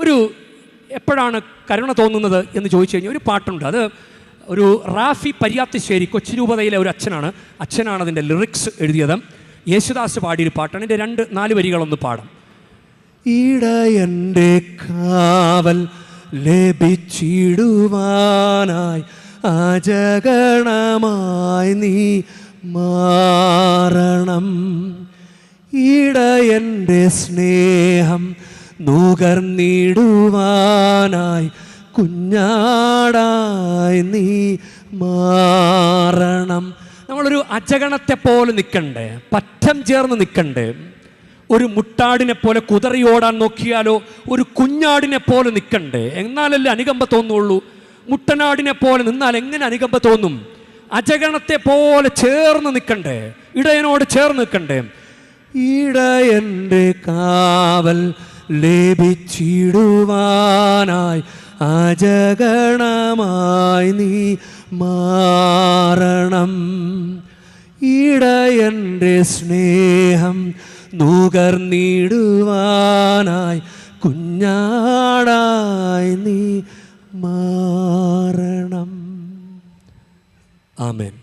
ഒരു എപ്പോഴാണ് കരുണ തോന്നുന്നത് എന്ന് ചോദിച്ചു കഴിഞ്ഞാൽ ഒരു പാട്ടുണ്ട്. അത് ഒരു റാഫി പര്യാപ്തിശ്ശേരി കൊച്ചി രൂപതയിലെ ഒരു അച്ഛനാണ് അതിൻ്റെ ലിറിക്സ് എഴുതിയത്. യേശുദാസ് പാടിയൊരു പാട്ടാണ്. എൻ്റെ 4 വരികളൊന്ന് പാടാം. ഇടയൻ്റെ കാവൽ ലഭിച്ചിടുവാനായി അജഗണമായി നീ മാറണം. ഇടയൻ്റെ സ്നേഹം നുകർന്നിടുവാനായി കുഞ്ഞാടായി നീ മാറണം. നമ്മളൊരു അജഗണത്തെ പോലെ നിൽക്കണ്ടേ, പറ്റം ചേർന്ന് നിൽക്കണ്ടേ. ഒരു മുട്ടാടിനെ പോലെ കുതറിയോടാൻ നോക്കിയാലോ ഒരു കുഞ്ഞാടിനെ പോലെ നിൽക്കണ്ടേ, എന്നാലല്ലേ അനുകമ്പ തോന്നുള്ളൂ. മുട്ടനാടിനെ പോലെ നിന്നാൽ എങ്ങനെ അനുകമ്പ തോന്നും? അജഗണത്തെ പോലെ ചേർന്ന് നിൽക്കണ്ടേ, ഇടയനോട് ചേർന്ന് നിൽക്കണ്ടേ. ഇടയൻ്റെ കാവൽ ലഭിച്ചിടുവാനായി അജഗണമായി നീ മാറണം. ഇടയൻ്റെ സ്നേഹം നുകർന്നിടുവാനായി കുഞ്ഞാടായി നീ മാറണം. ആമേൻ.